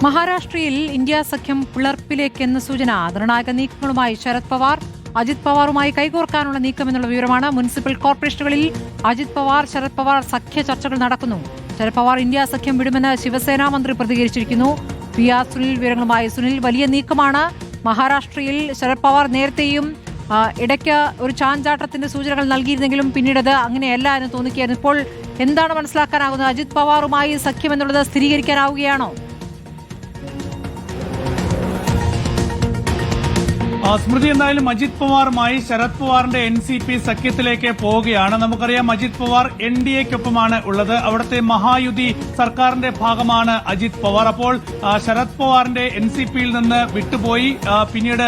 മഹാരാഷ്ട്രയിൽ ഇന്ത്യ സഖ്യം പിളർപ്പിലേക്കെന്ന സൂചന. നിർണായക നീക്കങ്ങളുമായി ശരത് പവാർ. അജിത് പവാറുമായി കൈകോർക്കാനുള്ള നീക്കമെന്നുള്ള വിവരമാണ്. മുനിസിപ്പൽ കോർപ്പറേഷനുകളിൽ അജിത് പവാർ ശരത് പവാർ സഖ്യ ചർച്ചകൾ നടക്കുന്നു. ശരത് പവാർ ഇന്ത്യ സഖ്യം വിടുമെന്ന് ശിവസേനാ മന്ത്രി പ്രതികരിച്ചിരിക്കുന്നു. പി ആർ സുനിൽ വിവരങ്ങളുമായി. സുനിൽ, വലിയ നീക്കമാണ് മഹാരാഷ്ട്രയിൽ. ശരത് പവാർ നേരത്തെയും ഇടയ്ക്ക് ഒരു ചാഞ്ചാട്ടത്തിന്റെ സൂചനകൾ നൽകിയിരുന്നെങ്കിലും പിന്നീടത് അങ്ങനെയല്ല എന്ന് തോന്നിക്കുകയായിരുന്നു. ഇപ്പോൾ എന്താണ് മനസ്സിലാക്കാനാകുന്നത്? അജിത് പവാറുമായി സഖ്യം എന്നുള്ളത് സ്ഥിരീകരിക്കാനാവുകയാണോ? സ്മൃതി, എന്തായാലും അജിത് പവാറുമായി ശരത് പവാറിന്റെ NCP സഖ്യത്തിലേക്ക് പോവുകയാണ്. നമുക്കറിയാം അജിത് പവാർ NDAക്കൊപ്പമാണ് ഉള്ളത്. അവിടുത്തെ മഹായുതി സർക്കാരിന്റെ ഭാഗമാണ് അജിത് പവാർ. അപ്പോൾ ശരത് പവാറിന്റെ NCPയിൽ നിന്ന് വിട്ടുപോയി പിന്നീട്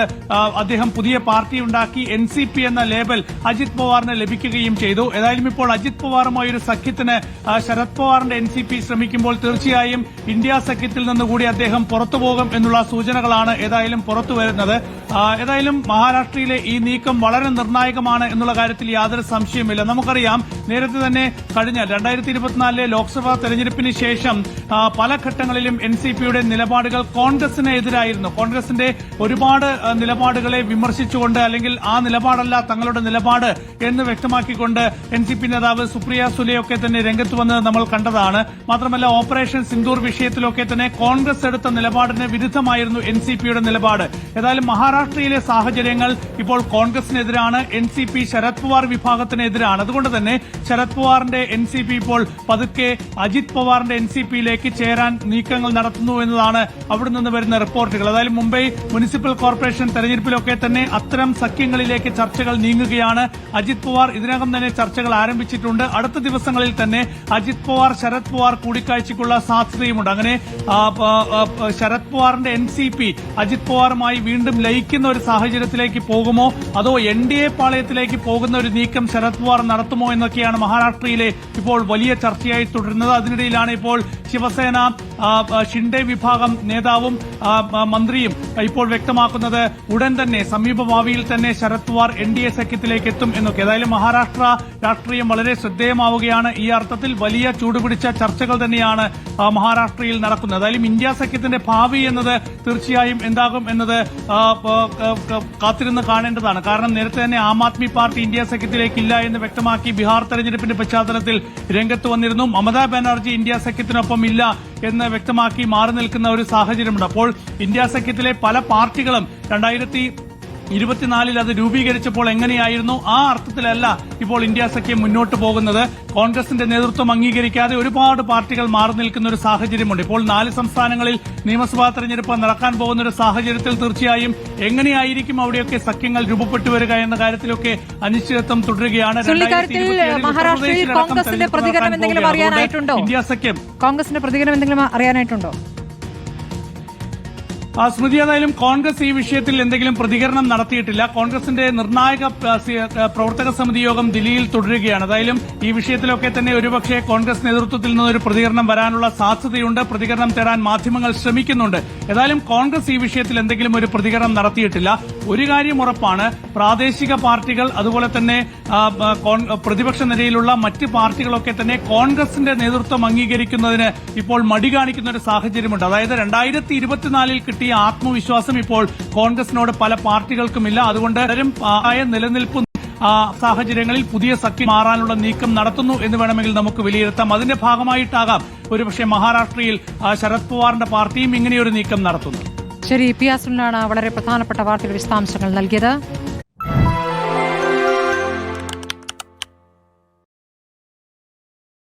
അദ്ദേഹം പുതിയ പാർട്ടി ഉണ്ടാക്കി. NCP എന്ന ലേബൽ അജിത് പവാറിന് ലഭിക്കുകയും ചെയ്തു. ഏതായാലും ഇപ്പോൾ അജിത് പവാറുമായി ഒരു സഖ്യത്തിന് ശരത് പവാറിന്റെ NCP ശ്രമിക്കുമ്പോൾ തീർച്ചയായും ഇന്ത്യ സഖ്യത്തിൽ നിന്നുകൂടി അദ്ദേഹം പുറത്തുപോകും എന്നുള്ള സൂചനകളാണ് ഏതായാലും പുറത്തുവരുന്നത്. ഏതായാലും മഹാരാഷ്ട്രയിലെ ഈ നീക്കം വളരെ നിർണായകമാണ് എന്നുള്ള കാര്യത്തിൽ യാതൊരു സംശയമില്ല. നമുക്കറിയാം നേരത്തെ തന്നെ കഴിഞ്ഞ 2024 ലോക്സഭാ തെരഞ്ഞെടുപ്പിന് ശേഷം പല ഘട്ടങ്ങളിലും NCPയുടെ നിലപാടുകൾ കോൺഗ്രസിന് എതിരായിരുന്നു. കോൺഗ്രസിന്റെ ഒരുപാട് നിലപാടുകളെ വിമർശിച്ചുകൊണ്ട്, അല്ലെങ്കിൽ ആ നിലപാടല്ല തങ്ങളുടെ നിലപാട് എന്ന് വ്യക്തമാക്കിക്കൊണ്ട് NCP നേതാവ് സുപ്രിയ സുലെയൊക്കെ തന്നെ രംഗത്ത് വന്നത് നമ്മൾ കണ്ടതാണ്. മാത്രമല്ല ഓപ്പറേഷൻ സിന്ദൂർ വിഷയത്തിലൊക്കെ തന്നെ കോൺഗ്രസ് എടുത്ത നിലപാടിന് വിരുദ്ധമായിരുന്നു NCPയുടെ നിലപാട്. ഏതായാലും മഹാരാഷ്ട്രയിലെ സാഹചര്യങ്ങൾ ഇപ്പോൾ കോൺഗ്രസിനെതിരാണ്. NCP ശരത് പവാർ വിഭാഗത്തിനെതിരാണ്. അതുകൊണ്ട് തന്നെ ശരത് പവാറിന്റെ NCP ഇപ്പോൾ പതുക്കെ അജിത് പവാറിന്റെ NCPയിലേക്ക് ചേരാൻ നീക്കങ്ങൾ നടത്തുന്നു എന്നതാണ് അവിടെ നിന്ന് വരുന്ന റിപ്പോർട്ടുകൾ. അതായത് മുംബൈ മുനിസിപ്പൽ കോർപ്പറേഷൻ തെരഞ്ഞെടുപ്പിലൊക്കെ തന്നെ അത്തരം സഖ്യങ്ങളിലേക്ക് ചർച്ചകൾ നീങ്ങുകയാണ്. അജിത് പവാർ ഇതിനകം തന്നെ ചർച്ചകൾ ആരംഭിച്ചിട്ടുണ്ട്. അടുത്ത ദിവസങ്ങളിൽ തന്നെ അജിത് പവാർ ശരത് പവാർ കൂടിക്കാഴ്ചയ്ക്കുള്ള സാധ്യതയുമുണ്ട്. അങ്ങനെ ശരത് പവാറിന്റെ NCP അജിത് പവാറുമായി വീണ്ടും ലയിക്കുന്ന ഒരു സാഹചര്യത്തിലേക്ക് പോകുമോ, അതോ NDA പാളയത്തിലേക്ക് പോകുന്ന ഒരു നീക്കം ശരത് പവാർ നടത്തുമോ എന്നൊക്കെയാണ് മഹാരാഷ്ട്രയിലെ ഇപ്പോൾ വലിയ ചർച്ചയായി തുടരുന്നത്. അതിനിടയിലാണ് ഇപ്പോൾ ശിവസേന ഷിൻഡെ വിഭാഗം നേതാവും മന്ത്രിയും ഇപ്പോൾ വ്യക്തമാക്കുന്നത് ഉടൻ തന്നെ സമീപഭാവിയിൽ തന്നെ ശരത് പവാർ NDA സഖ്യത്തിലേക്ക് എത്തും എന്നൊക്കെ. ഏതായാലും മഹാരാഷ്ട്ര രാഷ്ട്രീയം വളരെ ശ്രദ്ധേയമാവുകയാണ്. ഈ അർത്ഥത്തിൽ വലിയ ചൂടുപിടിച്ച ചർച്ചകൾ തന്നെയാണ് മഹാരാഷ്ട്രയിൽ നടക്കുന്നത്. ഏതായാലും ഇന്ത്യ സഖ്യത്തിന്റെ ഭാവി എന്നത് തീർച്ചയായും എന്താകും എന്നത് കാത്തിരുന്ന് കാണേണ്ടതാണ്. കാരണം നേരത്തെ തന്നെ ആം ആദ്മി പാർട്ടി ഇന്ത്യ സഖ്യത്തിലേക്കില്ല എന്ന് വ്യക്തമാക്കി ബീഹാർ തെരഞ്ഞെടുപ്പിന്റെ പശ്ചാത്തലത്തിൽ രംഗത്ത് വന്നിരുന്നു. മമതാ ബാനർജി ഇന്ത്യ സഖ്യത്തിനൊപ്പം ഇല്ല എന്ന് വ്യക്തമാക്കി മാറി നിൽക്കുന്ന ഒരു സാഹചര്യമുണ്ട്. അപ്പോൾ ഇന്ത്യ സഖ്യത്തിലെ പല പാർട്ടികളും 2024 അത് രൂപീകരിച്ചപ്പോൾ എങ്ങനെയായിരുന്നു, ആ അർത്ഥത്തിലല്ല ഇപ്പോൾ ഇന്ത്യ സഖ്യം മുന്നോട്ട് പോകുന്നത്. കോൺഗ്രസിന്റെ നേതൃത്വം അംഗീകരിക്കാതെ ഒരുപാട് പാർട്ടികൾ മാറി നിൽക്കുന്ന ഒരു സാഹചര്യമുണ്ട്. ഇപ്പോൾ 4 സംസ്ഥാനങ്ങളിൽ നിയമസഭാ തെരഞ്ഞെടുപ്പ് നടക്കാൻ പോകുന്ന ഒരു സാഹചര്യത്തിൽ തീർച്ചയായും എങ്ങനെയായിരിക്കും അവിടെയൊക്കെ സഖ്യങ്ങൾ രൂപപ്പെട്ടു വരിക എന്ന കാര്യത്തിലൊക്കെ അനിശ്ചിതത്വം തുടരുകയാണ്. മഹാരാഷ്ട്രയിൽ കോൺഗ്രസിന്റെ പ്രതികരണം എന്തെങ്കിലും അറിയാനായിട്ടുണ്ടോ? ഇന്ത്യ സഖ്യം കോൺഗ്രസിന്റെ പ്രതികരണം എന്തെങ്കിലും അറിയാനായിട്ടുണ്ടോ? സ്മൃതി, ഏതായാലും കോൺഗ്രസ് ഈ വിഷയത്തിൽ എന്തെങ്കിലും പ്രതികരണം നടത്തിയിട്ടില്ല. കോൺഗ്രസിന്റെ നിർണായക പ്രവർത്തക സമിതി യോഗം ദില്ലിയിൽ തുടരുകയാണ്. ഏതായാലും ഈ വിഷയത്തിലൊക്കെ തന്നെ ഒരുപക്ഷെ കോൺഗ്രസ് നേതൃത്വത്തിൽ നിന്നൊരു പ്രതികരണം വരാനുള്ള സാധ്യതയുണ്ട്. പ്രതികരണം തേടാൻ മാധ്യമങ്ങൾ ശ്രമിക്കുന്നുണ്ട്. ഏതായാലും കോൺഗ്രസ് ഈ വിഷയത്തിൽ എന്തെങ്കിലും ഒരു പ്രതികരണം നടത്തിയിട്ടില്ല. ഒരു കാര്യം ഉറപ്പാണ്, പ്രാദേശിക പാർട്ടികൾ അതുപോലെ തന്നെ പ്രതിപക്ഷ നിരയിലുള്ള മറ്റ് പാർട്ടികളൊക്കെ തന്നെ കോൺഗ്രസിന്റെ നേതൃത്വം അംഗീകരിക്കുന്നതിന് ഇപ്പോൾ മടി കാണിക്കുന്ന ഒരു സാഹചര്യമുണ്ട്. അതായത് 2024 കിട്ടിയ ആത്മവിശ്വാസം ഇപ്പോൾ കോൺഗ്രസിനോട് പല പാർട്ടികൾക്കുമില്ല. അതുകൊണ്ട് നിലനിൽപ്പ് സാഹചര്യങ്ങളിൽ പുതിയ സഖ്യം മാറാനുള്ള നീക്കം നടത്തുന്നു എന്ന് വേണമെങ്കിൽ നമുക്ക് വിലയിരുത്താം. അതിന്റെ ഭാഗമായിട്ടാകാം ഒരുപക്ഷെ മഹാരാഷ്ട്രയിൽ ശരത് പവാറിന്റെ പാർട്ടിയും ഇങ്ങനെയൊരു നീക്കം നടത്തുന്നു. ശരി, പി ആർ സുനിലാണ് വളരെ പ്രധാനപ്പെട്ട വാർത്തയുടെ വിശദാംശങ്ങൾ നൽകിയത്.